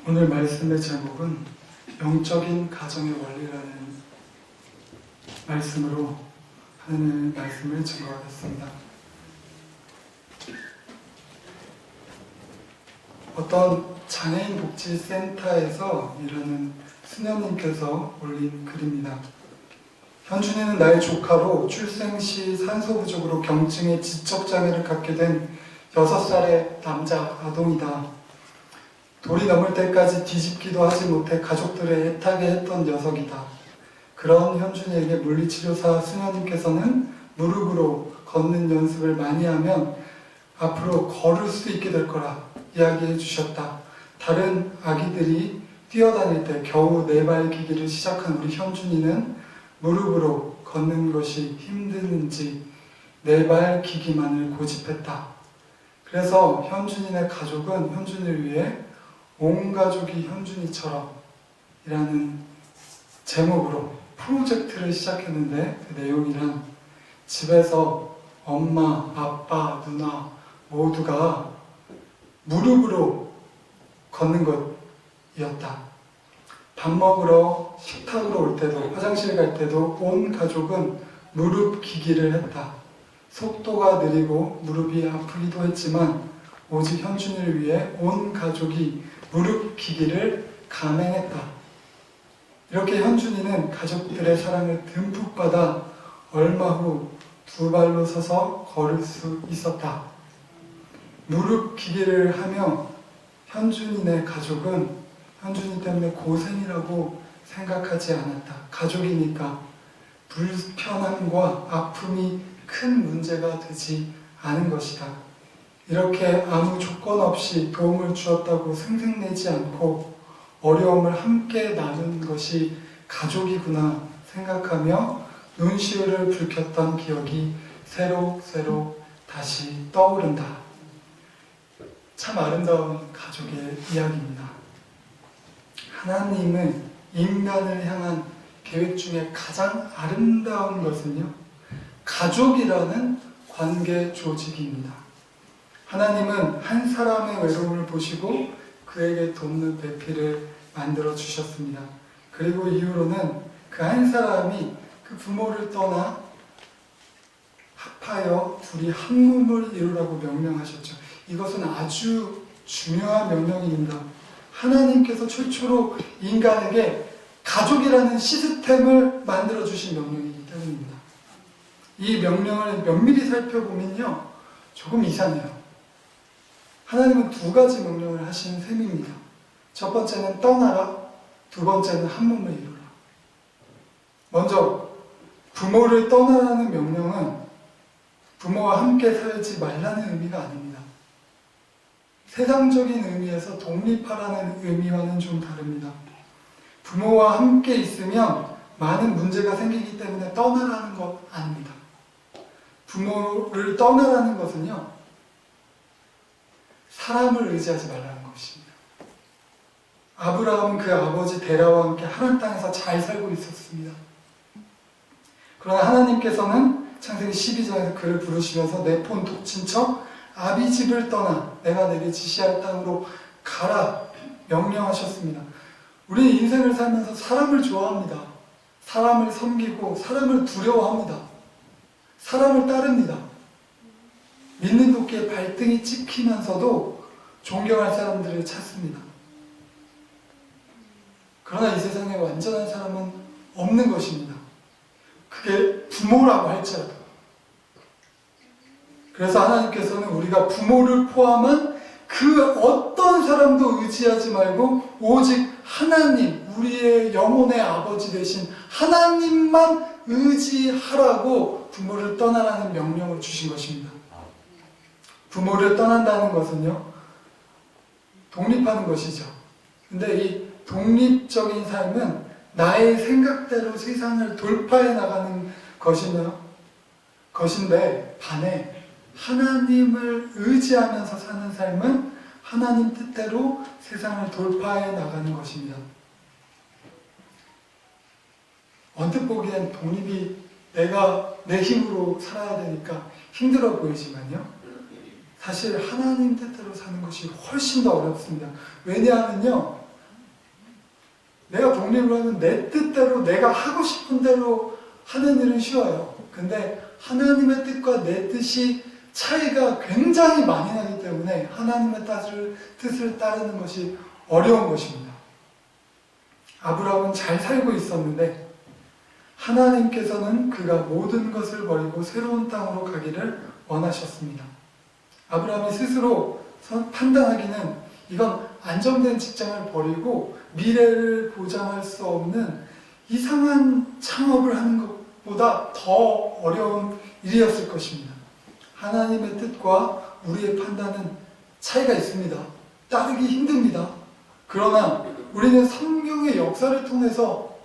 오늘 말씀의 제목은 영적인 가정의 원리라는 말씀으로 하나님의 말씀을 증거하겠습니다. 어떤 장애인 복지센터에서 일하는 수녀님께서 올린 글입니다. 현준이는 나의 조카로 출생 시 산소 부족으로 경증의 지적장애를 갖게 된 6살의 남자 아동이다. 돌이 넘을 때까지 뒤집기도 하지 못해 가족들을 애타게 했던 녀석이다. 그런 현준이에게 물리치료사 수녀님께서는 무릎으로 걷는 연습을 많이 하면 앞으로 걸을 수 있게 될 거라 이야기해 주셨다. 다른 아기들이 뛰어다닐 때 겨우 4발 기기를 시작한 우리 현준이는 무릎으로 걷는 것이 힘드는지 4발 기기만을 고집했다. 그래서 현준이네 가족은 현준이를 위해 온 가족이 현준이처럼 이라는 제목으로 프로젝트를 시작했는데 그 내용이란 집에서 엄마, 아빠, 누나 모두가 무릎으로 걷는 것이었다. 밥 먹으러 식탁으로 올 때도 화장실 갈 때도 온 가족은 무릎 기기를 했다. 속도가 느리고 무릎이 아프기도 했지만 오직 현준이를 위해 온 가족이 무릎 기기를 감행했다. 이렇게 현준이는 가족들의 사랑을 듬뿍 받아 얼마 후 2발로 서서 걸을 수 있었다. 무릎 기기를 하며 현준이네 가족은 현준이 때문에 고생이라고 생각하지 않았다. 가족이니까 불편함과 아픔이 큰 문제가 되지 않은 것이다. 이렇게 아무 조건 없이 도움을 주었다고 생색내지 않고 어려움을 함께 나눈 것이 가족이구나 생각하며 눈시울을 붉혔던 기억이 새록새록 다시 떠오른다. 참 아름다운 가족의 이야기입니다. 하나님은 인간을 향한 계획 중에 가장 아름다운 것은요, 가족이라는 관계 조직입니다. 하나님은 한 사람의 외로움을 보시고 그에게 돕는 배필을 만들어 주셨습니다. 그리고 이후로는 그 한 사람이 그 부모를 떠나 합하여 둘이 한 몸을 이루라고 명령하셨죠. 이것은 아주 중요한 명령입니다. 하나님께서 최초로 인간에게 가족이라는 시스템을 만들어 주신 명령이기 때문입니다. 이 명령을 면밀히 살펴보면요, 조금 이상해요. 하나님은 2가지 명령을 하신 셈입니다. 첫 번째는 떠나라, 2번째는 한 몸을 이루라. 먼저 부모를 떠나라는 명령은 부모와 함께 살지 말라는 의미가 아닙니다. 세상적인 의미에서 독립하라는 의미와는 좀 다릅니다. 부모와 함께 있으면 많은 문제가 생기기 때문에 떠나라는 것 아닙니다. 부모를 떠나라는 것은요, 사람을 의지하지 말라는 것입니다. 아브라함은 그 아버지 데라와 함께 하란 땅에서 잘 살고 있었습니다. 그러나 하나님께서는 창세기 12장에서 그를 부르시면서 내 폰 독친척 아비집을 떠나 내가 내게 지시할 땅으로 가라 명령하셨습니다. 우리는 인생을 살면서 사람을 좋아합니다. 사람을 섬기고 사람을 두려워합니다. 사람을 따릅니다. 믿는 도끼에 발등이 찍히면서도 존경할 사람들을 찾습니다. 그러나 이 세상에 완전한 사람은 없는 것입니다. 그게 부모라고 할지라도. 그래서 하나님께서는 우리가 부모를 포함한 그 어떤 사람도 의지하지 말고 오직 하나님, 우리의 영혼의 아버지 되신 하나님만 의지하라고 부모를 떠나라는 명령을 주신 것입니다. 부모를 떠난다는 것은요, 독립하는 것이죠. 근데 이 독립적인 삶은 나의 생각대로 세상을 돌파해 나가는 것인데 반해 하나님을 의지하면서 사는 삶은 하나님 뜻대로 세상을 돌파해 나가는 것입니다. 언뜻 보기엔 독립이 내가 내 힘으로 살아야 되니까 힘들어 보이지만요, 사실 하나님 뜻대로 사는 것이 훨씬 더 어렵습니다. 왜냐하면요, 내가 독립을 하면 내 뜻대로 내가 하고 싶은 대로 하는 일은 쉬워요. 근데 하나님의 뜻과 내 뜻이 차이가 굉장히 많이 나기 때문에 하나님의 뜻을 따르는 것이 어려운 것입니다. 아브라함은 잘 살고 있었는데 하나님께서는 그가 모든 것을 버리고 새로운 땅으로 가기를 원하셨습니다. 아브라함이 스스로 판단하기는 이건 안정된 직장을 버리고 미래를 보장할 수 없는 이상한 창업을 하는 것보다 더 어려운 일이었을 것입니다. 하나님의 뜻과 우리의 판단은 차이가 있습니다. 따르기 힘듭니다. 그러나 우리는 성경의 역사를 통해서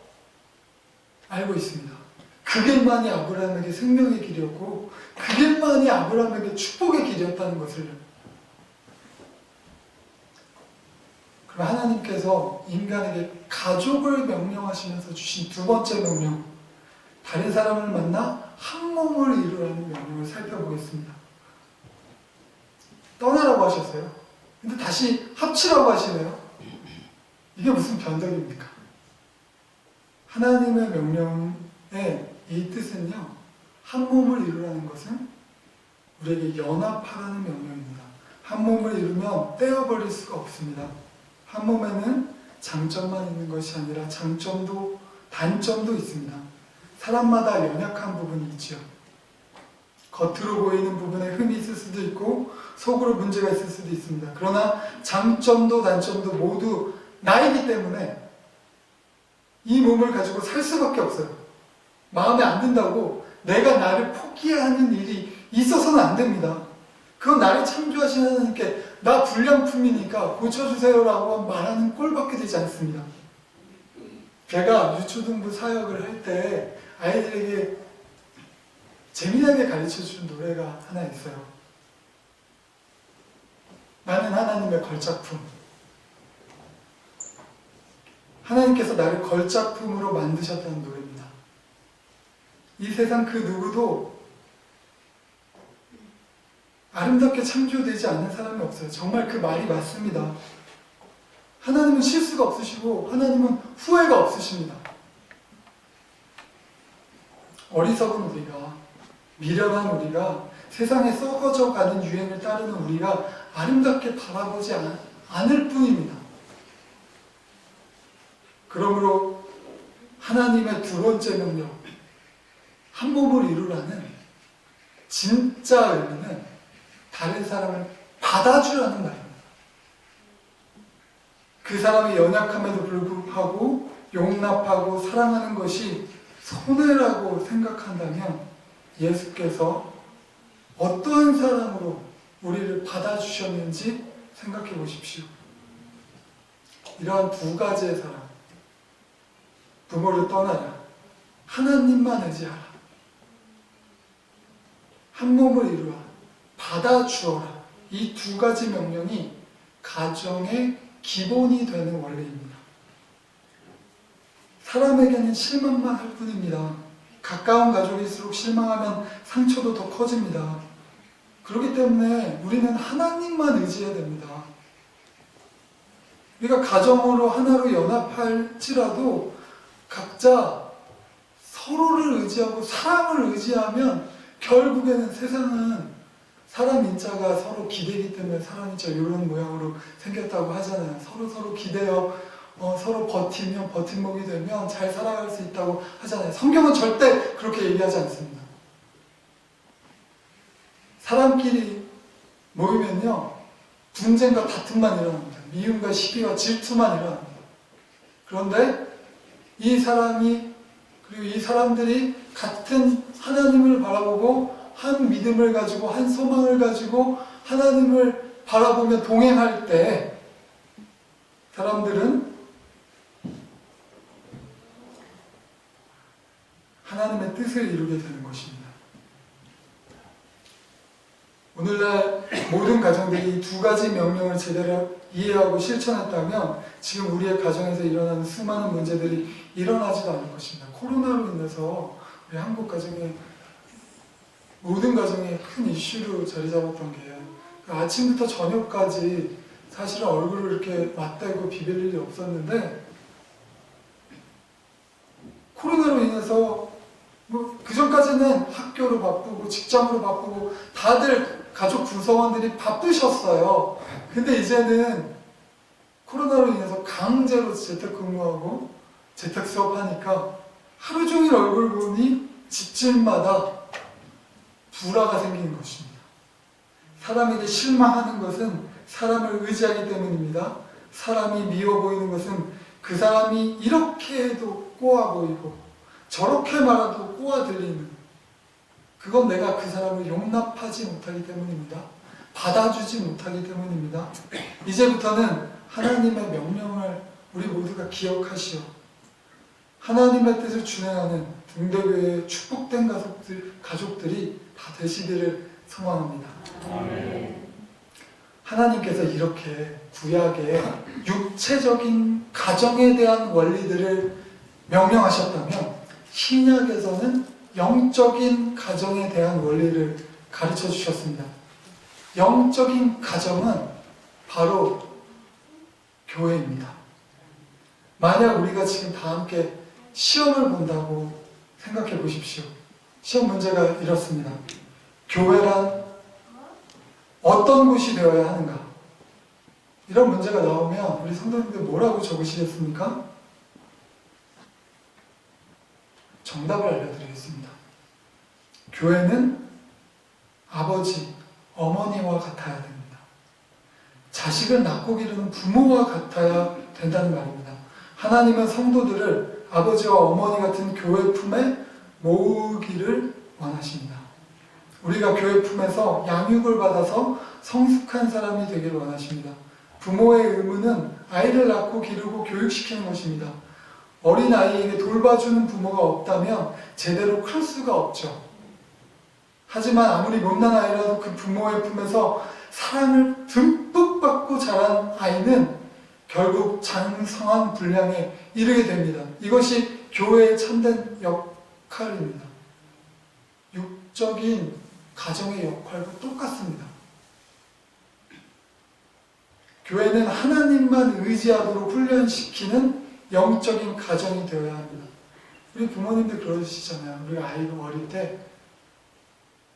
알고 있습니다. 그 길만이 아브라함에게 생명의 길이었고 그 길만이 아브라함에게 축복의 길이었다는 것을. 그럼 하나님께서 인간에게 가족을 명령하시면서 주신 두 번째 명령, 다른 사람을 만나 한 몸을 이루라는 명령을 살펴보겠습니다. 떠나라고 하셨어요. 근데 다시 합치라고 하시네요. 이게 무슨 변덕입니까? 하나님의 명령의 이 뜻은요, 한 몸을 이루라는 것은 우리에게 연합하라는 명령입니다. 한 몸을 이루면 떼어버릴 수가 없습니다. 한 몸에는 장점만 있는 것이 아니라 장점도 단점도 있습니다. 사람마다 연약한 부분이 있죠. 겉으로 보이는 부분에 흠이 있을 수도 있고 속으로 문제가 있을 수도 있습니다. 그러나 장점도 단점도 모두 나이기 때문에 이 몸을 가지고 살 수밖에 없어요. 마음에 안 든다고 내가 나를 포기하는 일이 있어서는 안 됩니다. 그건 나를 창조하신 하나님께 나 불량품이니까 고쳐주세요라고 말하는 꼴밖에 되지 않습니다. 제가 유초등부 사역을 할 때 아이들에게 재미나게 가르쳐준 노래가 하나 있어요. 나는 하나님의 걸작품. 하나님께서 나를 걸작품으로 만드셨다는 노래입니다. 이 세상 그 누구도 아름답게 창조되지 않는 사람이 없어요. 정말 그 말이 맞습니다. 하나님은 실수가 없으시고 하나님은 후회가 없으십니다. 어리석은 우리가, 미련한 우리가, 세상에 썩어져 가는 유행을 따르는 우리가 아름답게 바라보지 않을 뿐입니다. 그러므로 하나님의 두 번째 명령, 한 몸을 이루라는 진짜 의미는 다른 사람을 받아주라는 말입니다. 그 사람의 연약함에도 불구하고 용납하고 사랑하는 것이 손해라고 생각한다면 예수께서 어떠한 사람으로 우리를 받아주셨는지 생각해 보십시오. 이러한 두 가지의 사람, 부모를 떠나라, 하나님만 의지하라, 한 몸을 이루라, 받아주어라, 이 두 가지 명령이 가정의 기본이 되는 원리입니다. 사람에게는 실망만 할 뿐입니다. 가까운 가족일수록 실망하면 상처도 더 커집니다. 그렇기 때문에 우리는 하나님만 의지해야 됩니다. 우리가 가정으로 하나로 연합할지라도 각자 서로를 의지하고 사랑을 의지하면 결국에는 세상은 사람 인자가 서로 기대기 때문에 사람 인자 이런 모양으로 생겼다고 하잖아요. 서로 기대어 서로 버티면 버팀목이 되면 잘 살아갈 수 있다고 하잖아요. 성경은 절대 그렇게 얘기하지 않습니다. 사람끼리 모이면요, 분쟁과 다툼만 일어납니다. 미움과 시기와 질투만 일어납니다. 그런데 이 사람이, 그리고 이 사람들이 같은 하나님을 바라보고 한 믿음을 가지고 한 소망을 가지고 하나님을 바라보며 동행할 때 사람들은 하나님의 뜻을 이루게 되는 것입니다. 오늘날 모든 가정들이 이 두 가지 명령을 제대로 이해하고 실천했다면 지금 우리의 가정에서 일어나는 수많은 문제들이 일어나지도 않을 것입니다. 코로나로 인해서 우리 한국 가정에, 모든 가정에 큰 이슈로 자리 잡았던 게 아침부터 저녁까지 사실은 얼굴을 이렇게 맞대고 비빌 일이 없었는데 그래서 뭐 그전까지는 학교로 바쁘고 직장으로 바쁘고 다들 가족 구성원들이 바쁘셨어요. 근데 이제는 코로나로 인해서 강제로 재택근무하고 재택 수업하니까 하루 종일 얼굴 보니 집집마다 불화가 생기는 것입니다. 사람에게 실망하는 것은 사람을 의지하기 때문입니다. 사람이 미워 보이는 것은 그 사람이 이렇게 해도 꼬아 보이고 저렇게 말해도 꼬아 들리는, 그건 내가 그 사람을 용납하지 못하기 때문입니다. 받아주지 못하기 때문입니다. 이제부터는 하나님의 명령을 우리 모두가 기억하시오. 하나님의 뜻을 준행하는 등대교회의 축복된 가족들이 다 되시기를 소망합니다. 하나님께서 이렇게 구약의 육체적인 가정에 대한 원리들을 명령하셨다면 신약에서는 영적인 가정에 대한 원리를 가르쳐 주셨습니다. 영적인 가정은 바로 교회입니다. 만약 우리가 지금 다 함께 시험을 본다고 생각해 보십시오. 시험 문제가 이렇습니다. 교회란 어떤 곳이 되어야 하는가? 이런 문제가 나오면 우리 성도님들 뭐라고 적으시겠습니까? 정답을 알려드리겠습니다. 교회는 아버지, 어머니와 같아야 됩니다. 자식을 낳고 기르는 부모와 같아야 된다는 말입니다. 하나님은 성도들을 아버지와 어머니 같은 교회 품에 모으기를 원하십니다. 우리가 교회 품에서 양육을 받아서 성숙한 사람이 되기를 원하십니다. 부모의 의무는 아이를 낳고 기르고 교육시키는 것입니다. 어린 아이에게 돌봐주는 부모가 없다면 제대로 클 수가 없죠. 하지만 아무리 못난 아이라도 그 부모의 품에서 사랑을 듬뿍 받고 자란 아이는 결국 장성한 분량에 이르게 됩니다. 이것이 교회의 참된 역할입니다. 육적인 가정의 역할과 똑같습니다. 교회는 하나님만 의지하도록 훈련시키는 영적인 가정이 되어야 합니다. 우리 부모님들 그러시잖아요. 우리 아이가 어릴 때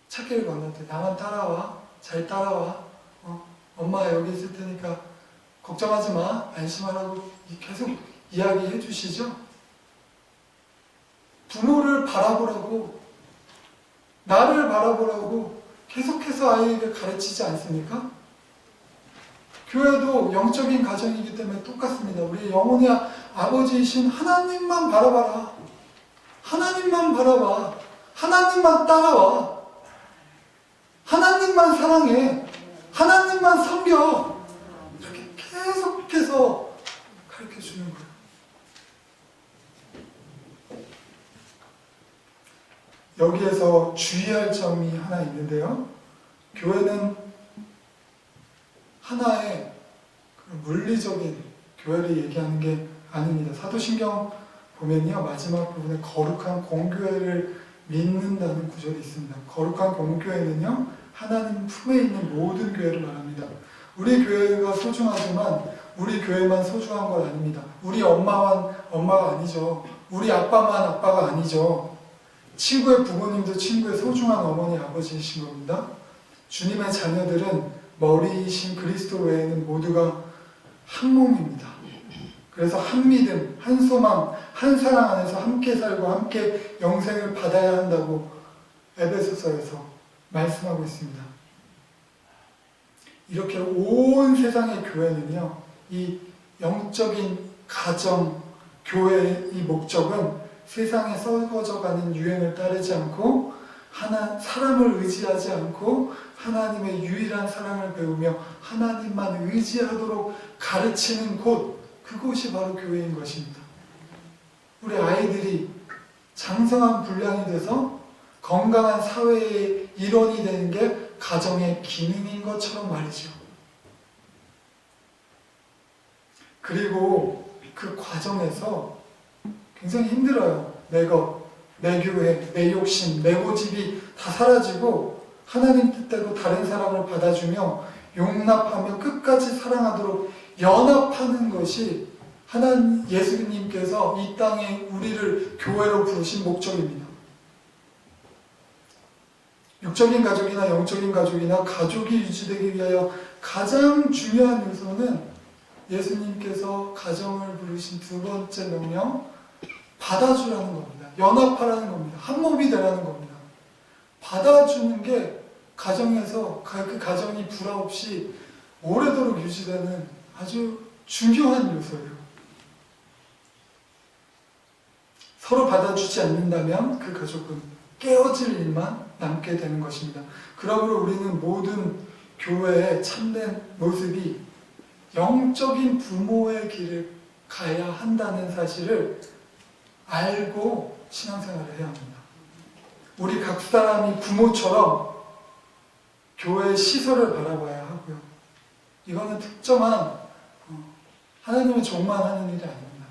찾기를 건널 때 나만 따라와, 잘 따라와, 엄마 여기 있을 테니까 걱정하지 마, 안심하라고 계속 이야기해 주시죠. 부모를 바라보라고, 나를 바라보라고 계속해서 아이에게 가르치지 않습니까? 교회도 영적인 가정이기 때문에 똑같습니다. 우리 영혼의 아버지이신 하나님만 바라봐라. 하나님만 바라봐. 하나님만 따라와. 하나님만 사랑해. 하나님만 섬겨. 이렇게 계속해서 가르쳐 주는 거예요. 여기에서 주의할 점이 하나 있는데요. 교회는 하나의 물리적인 교회를 얘기하는 게 아닙니다. 사도신경 보면요, 마지막 부분에 거룩한 공교회를 믿는다는 구절이 있습니다. 거룩한 공교회는요, 하나님 품에 있는 모든 교회를 말합니다. 우리 교회가 소중하지만 우리 교회만 소중한 건 아닙니다. 우리 엄마만 엄마가 아니죠. 우리 아빠만 아빠가 아니죠. 친구의 부모님도 친구의 소중한 어머니 아버지이신 겁니다. 주님의 자녀들은 머리이신 그리스도 외에는 모두가 한 몸입니다. 그래서 한 믿음, 한 소망, 한 사랑 안에서 함께 살고 함께 영생을 받아야 한다고 에베소서에서 말씀하고 있습니다. 이렇게 온 세상의 교회는요, 이 영적인 가정, 교회의 이 목적은 세상에 썩어져가는 유행을 따르지 않고 사람을 의지하지 않고 하나님의 유일한 사랑을 배우며 하나님만 의지하도록 가르치는 곳, 그곳이 바로 교회인 것입니다. 우리 아이들이 장성한 분량이 돼서 건강한 사회의 일원이 되는 게 가정의 기능인 것처럼 말이죠. 그리고 그 과정에서 굉장히 힘들어요. 내 것, 내 교회, 내 욕심, 내 고집이 다 사라지고 하나님 뜻대로 다른 사람을 받아주며 용납하며 끝까지 사랑하도록 연합하는 것이 하나님 예수님께서 이 땅에 우리를 교회로 부르신 목적입니다. 육적인 가족이나 영적인 가족이나 가족이 유지되기 위하여 가장 중요한 요소는 예수님께서 가정을 부르신 두 번째 명령, 받아주라는 겁니다. 연합하라는 겁니다. 한 몸이 되라는 겁니다. 받아주는 게 가정에서 그 가정이 불화 없이 오래도록 유지되는 아주 중요한 요소예요. 서로 받아주지 않는다면 그 가족은 깨어질 일만 남게 되는 것입니다. 그러므로 우리는 모든 교회의 참된 모습이 영적인 부모의 길을 가야 한다는 사실을 알고 신앙생활을 해야 합니다. 우리 각 사람이 부모처럼 교회의 시설을 바라봐야 하고요. 이거는 특정한 하나님의 종만 하는 일이 아닙니다.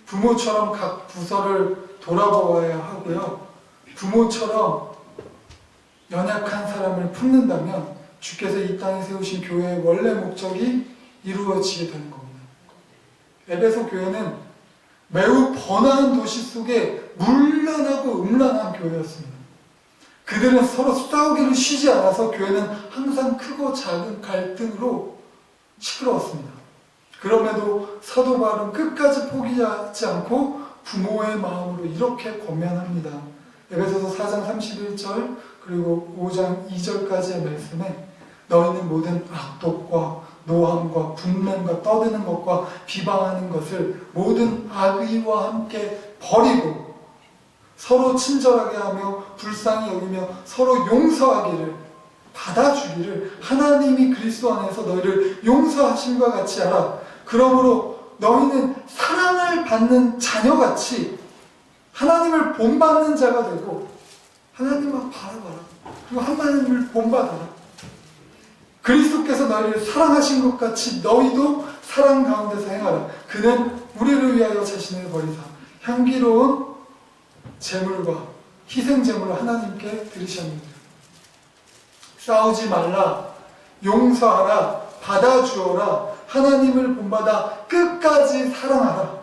부모처럼 각 부서를 돌아보아야 하고요. 부모처럼 연약한 사람을 품는다면 주께서 이 땅에 세우신 교회의 원래 목적이 이루어지게 되는 겁니다. 에베소 교회는 매우 번화한 도시 속에 문란하고 음란한 교회였습니다. 그들은 서로 싸우기를 쉬지 않아서 교회는 항상 크고 작은 갈등으로 시끄러웠습니다. 그럼에도 사도 바울은 끝까지 포기하지 않고 부모의 마음으로 이렇게 권면합니다. 에베소서 4장 31절 그리고 5장 2절까지의 말씀에 너희는 모든 악독과 노함과 분냄과 떠드는 것과 비방하는 것을 모든 악의와 함께 버리고 서로 친절하게 하며 불쌍히 여기며 서로 용서하기를 받아주기를 하나님이 그리스도 안에서 너희를 용서하심과 같이 하라. 그러므로 너희는 사랑을 받는 자녀같이 하나님을 본받는 자가 되고 하나님만 바라봐라. 그리고 하나님을 본받아라. 그리스도께서 너희를 사랑하신 것 같이 너희도 사랑 가운데서 행하라. 그는 우리를 위하여 자신을 버리사 향기로운 제물과 희생제물을 하나님께 드리셨느니라. 싸우지 말라. 용서하라. 받아주어라. 하나님을 본받아 끝까지 사랑하라.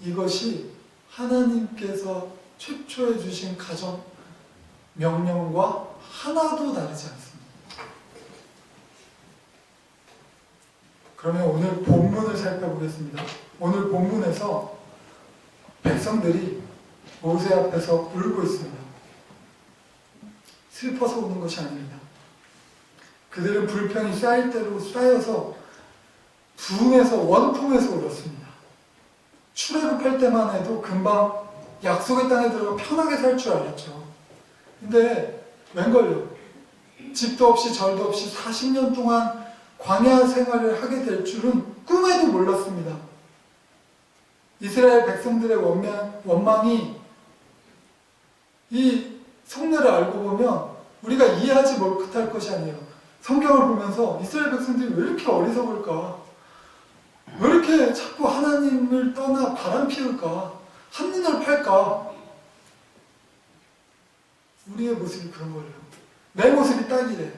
이것이 하나님께서 최초에 주신 가정 명령과 하나도 다르지 않습니다. 그러면 오늘 본문을 살펴보겠습니다. 오늘 본문에서 백성들이 모세 앞에서 울고 있습니다. 슬퍼서 우는 것이 아닙니다. 그들은 불평이 쌓일 대로 쌓여서 부흥에서 원통해서 울었습니다. 출애굽할 때만 해도 금방 약속의 땅에 들어가 편하게 살 줄 알았죠. 근데 웬걸요? 집도 없이 절도 없이 40년 동안 광야 생활을 하게 될 줄은 꿈에도 몰랐습니다. 이스라엘 백성들의 원망이 이 속내를 알고 보면 우리가 이해하지 못할 것이 아니에요. 성경을 보면서 이스라엘 백성들이 왜 이렇게 어리석을까? 왜 이렇게 자꾸 하나님을 떠나 바람 피울까? 한눈을 팔까? 우리의 모습이 그런 거예요. 내 모습이 딱이래.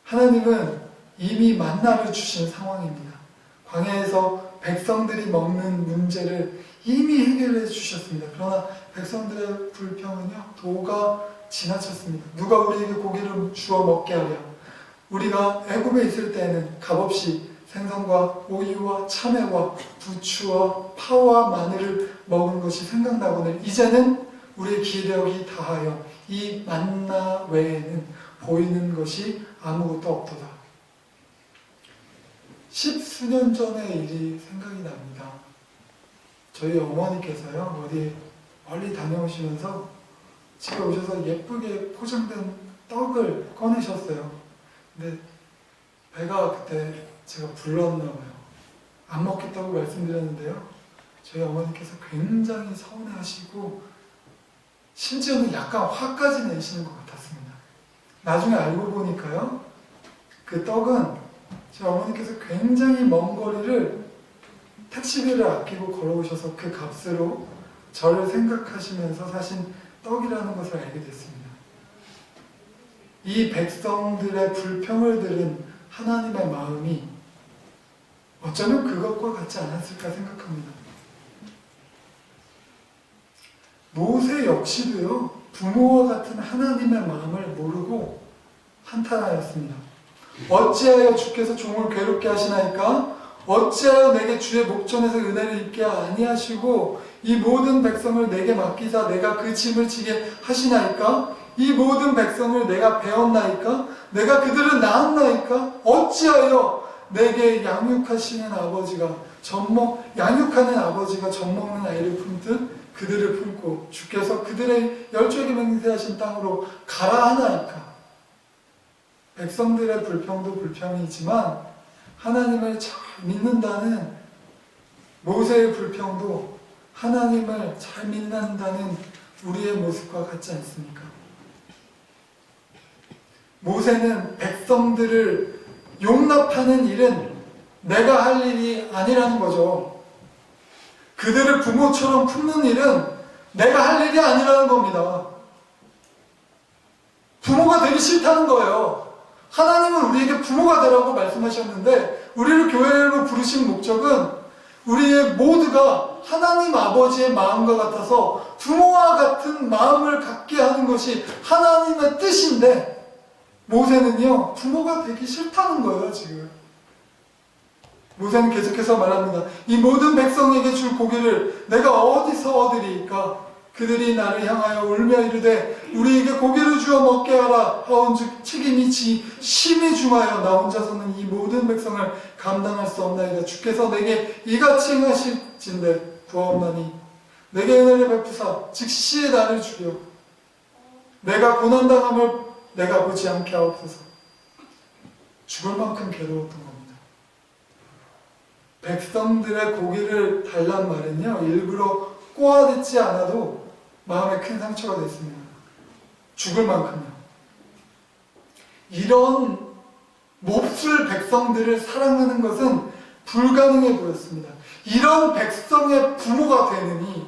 하나님은 이미 만나를 주신 상황입니다. 광야에서 백성들이 먹는 문제를 이미 해결해 주셨습니다. 그러나 백성들의 불평은요, 도가 지나쳤습니다. 누가 우리에게 고기를 주어 먹게 하랴. 우리가 애굽에 있을 때에는 값없이 생선과 오이와 참외와 부추와 파와 마늘을 먹은 것이 생각나거늘 이제는 우리의 기력이 다하여 이 만나 외에는 보이는 것이 아무것도 없도다. 10수년 전의 일이 생각이 납니다. 저희 어머니께서요, 어디 멀리 다녀오시면서 집에 오셔서 예쁘게 포장된 떡을 꺼내셨어요. 근데 배가 그때 제가 불렀나 봐요. 안 먹겠다고 말씀드렸는데요. 저희 어머니께서 굉장히 서운해하시고 심지어는 약간 화까지 내시는 것 같았습니다. 나중에 알고 보니까요, 그 떡은 제 어머니께서 굉장히 먼 거리를 택시비를 아끼고 걸어오셔서 그 값으로 저를 생각하시면서 사신 떡이라는 것을 알게 됐습니다. 이 백성들의 불평을 들은 하나님의 마음이 어쩌면 그것과 같지 않았을까 생각합니다. 모세 역시도요, 부모와 같은 하나님의 마음을 모르고 한탄하였습니다. 어찌하여 주께서 종을 괴롭게 하시나이까? 어찌하여 내게 주의 목전에서 은혜를 입게 아니하시고 이 모든 백성을 내게 맡기사 내가 그 짐을 지게 하시나이까? 이 모든 백성을 내가 배웠나이까? 내가 그들을 낳았나이까? 어찌하여 내게 양육하는 아버지가 젖먹는 아이를 품듯 그들을 품고 주께서 그들의 열조에게 맹세하신 땅으로 가라 하나이까? 백성들의 불평도 불평이지만 하나님을 잘 믿는다는 모세의 불평도 하나님을 잘 믿는다는 우리의 모습과 같지 않습니까? 모세는 백성들을 용납하는 일은 내가 할 일이 아니라는 거죠. 그들을 부모처럼 품는 일은 내가 할 일이 아니라는 겁니다. 부모가 되기 싫다는 거예요. 하나님은 우리에게 부모가 되라고 말씀하셨는데 우리를 교회로 부르신 목적은 우리의 모두가 하나님 아버지의 마음과 같아서 부모와 같은 마음을 갖게 하는 것이 하나님의 뜻인데 모세는요, 부모가 되기 싫다는 거예요, 지금. 모세는 계속해서 말합니다. 이 모든 백성에게 줄 고기를 내가 어디서 얻으리이까? 그들이 나를 향하여 울며 이르되 우리에게 고기를 주어 먹게 하라 하온즉 책임이 심히 중하여 나 혼자서는 이 모든 백성을 감당할 수 없나이다. 주께서 내게 이같이 행하실진대 구하옵나니 내게 은혜를 베푸사 즉시에 나를 죽여 내가 고난당함을 내가 보지 않게 하옵소서. 죽을 만큼 괴로웠던 겁니다. 백성들의 고기를 달란 말은요, 일부러 꼬아듣지 않아도 마음에 큰 상처가 됐습니다. 죽을 만큼요. 이런 몹쓸 백성들을 사랑하는 것은 불가능해 보였습니다. 이런 백성의 부모가 되느니,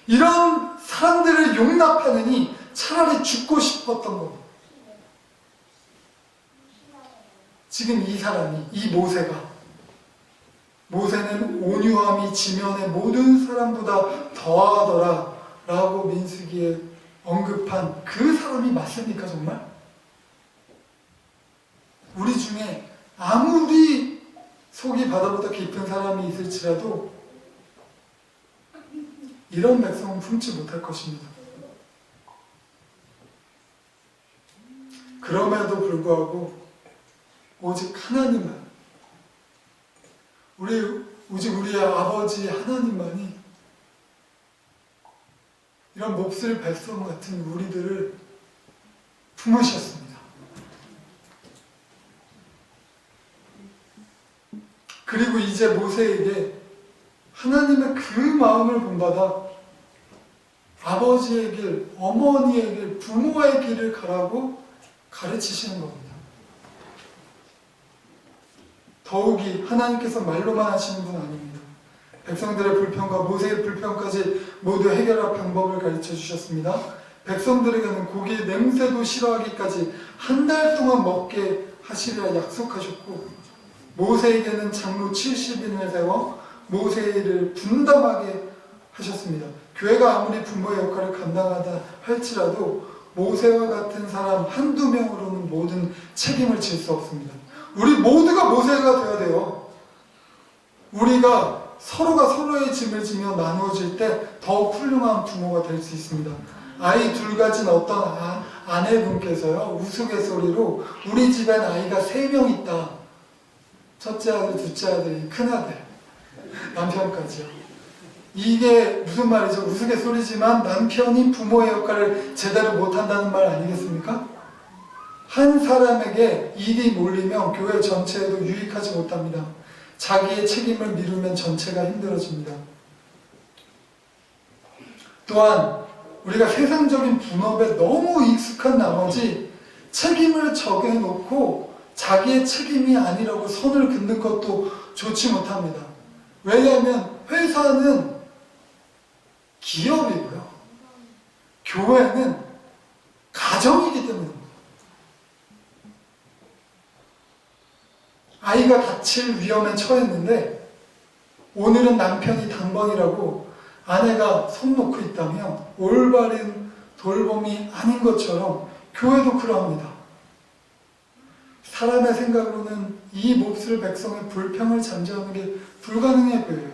이런 사람들을 용납하느니 차라리 죽고 싶었던 겁니다. 지금 이 사람이, 이 모세는 온유함이 지면의 모든 사람보다 더하더라 라고 민수기에 언급한 그 사람이 맞습니까 정말? 우리 중에 아무리 속이 바다보다 깊은 사람이 있을지라도 이런 백성은 품지 못할 것입니다. 그럼에도 불구하고 오직 하나님만, 오직 우리의 아버지 하나님만이 이런 몹쓸 백성 같은 우리들을 품으셨습니다. 그리고 이제 모세에게 하나님의 그 마음을 본받아 아버지의 길, 어머니의 길, 부모의 길을 가라고 가르치시는 겁니다. 더욱이 하나님께서 말로만 하시는 분 아닙니다. 백성들의 불평과 모세의 불평까지 모두 해결할 방법을 가르쳐 주셨습니다. 백성들에게는 고기의 냄새도 싫어하기까지 한 달 동안 먹게 하시리라 약속하셨고 모세에게는 장로 70인을 세워 모세의 일을 분담하게 하셨습니다. 교회가 아무리 부모의 역할을 감당하다 할지라도 모세와 같은 사람 한두 명으로는 모든 책임을 질 수 없습니다. 우리 모두가 모세가 되어야 돼요. 우리가 서로가 서로의 짐을 지며 나누어질 때 더욱 훌륭한 부모가 될 수 있습니다. 아이 둘 가진 어떤 아내분께서요, 우스갯소리로 우리 집엔 아이가 3명 있다. 첫째 아들, 둘째 아들이 큰아들, 남편까지요. 이게 무슨 말이죠? 우스갯소리지만 남편이 부모의 역할을 제대로 못한다는 말 아니겠습니까? 한 사람에게 일이 몰리면 교회 전체에도 유익하지 못합니다. 자기의 책임을 미루면 전체가 힘들어집니다. 또한 우리가 세상적인 분업에 너무 익숙한 나머지 책임을 정해놓고 자기의 책임이 아니라고 선을 긋는 것도 좋지 못합니다. 왜냐하면 회사는 기업이고요. 교회는 가정이기 때문입니다. 아이가 다칠 위험에 처했는데 오늘은 남편이 당번이라고 아내가 손 놓고 있다면 올바른 돌봄이 아닌 것처럼 교회도 그러합니다. 사람의 생각으로는 이 몹쓸 백성의 불평을 잠재우는 게 불가능해 보여요.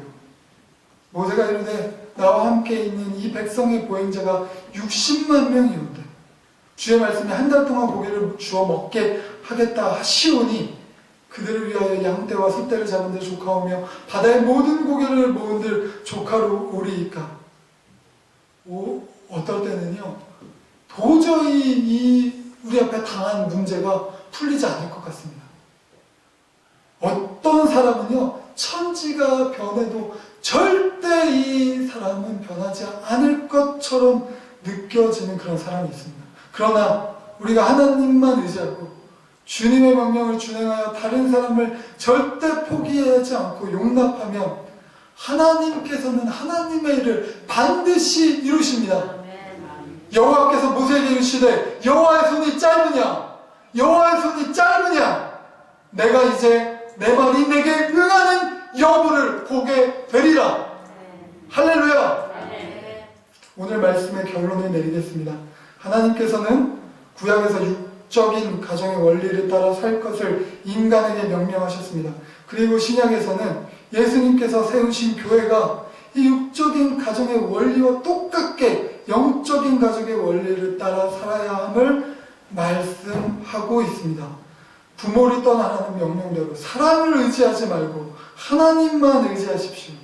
모세가 이르되 나와 함께 있는 이 백성의 보행자가 60만 명이온데 주의 말씀에 한 달 동안 고기를 주어 먹게 하겠다 하시오니 그들을 위하여 양떼와 소떼를 잡은들 조카오며 바다의 모든 고기를 모은들 조카로 오리이까. 어떨 때는요 도저히 우리 앞에 당한 문제가 풀리지 않을 것 같습니다. 어떤 사람은요 천지가 변해도 절대 이 사람은 변하지 않을 것처럼 느껴지는 그런 사람이 있습니다. 그러나 우리가 하나님만 의지하고 주님의 명령을 준행하여 다른 사람을 절대 포기하지 않고 용납하면 하나님께서는 하나님의 일을 반드시 이루십니다. 여호와께서 모세에게 이르시되 여호와의 손이 짧으냐 여호와의 손이 짧으냐 내가 이제 내 말이 내게 응하는 여부를 보게 되리라. 할렐루야. 오늘 말씀의 결론을 내리겠습니다. 하나님께서는 구약에서 육적인 가정의 원리를 따라 살 것을 인간에게 명령하셨습니다. 그리고 신약에서는 예수님께서 세우신 교회가 이 육적인 가정의 원리와 똑같게 영적인 가정의 원리를 따라 살아야 함을 말씀하고 있습니다. 부모를 떠나라는 명령대로 사랑을 의지하지 말고 하나님만 의지하십시오.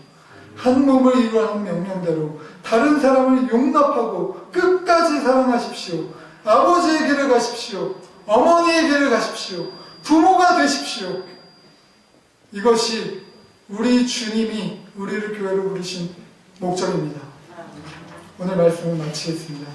한 몸을 이루라는 명령대로 다른 사람을 용납하고 끝까지 사랑하십시오. 아버지의 길을 가십시오. 어머니의 길을 가십시오. 부모가 되십시오. 이것이 우리 주님이 우리를 교회로 부르신 목적입니다. 오늘 말씀을 마치겠습니다.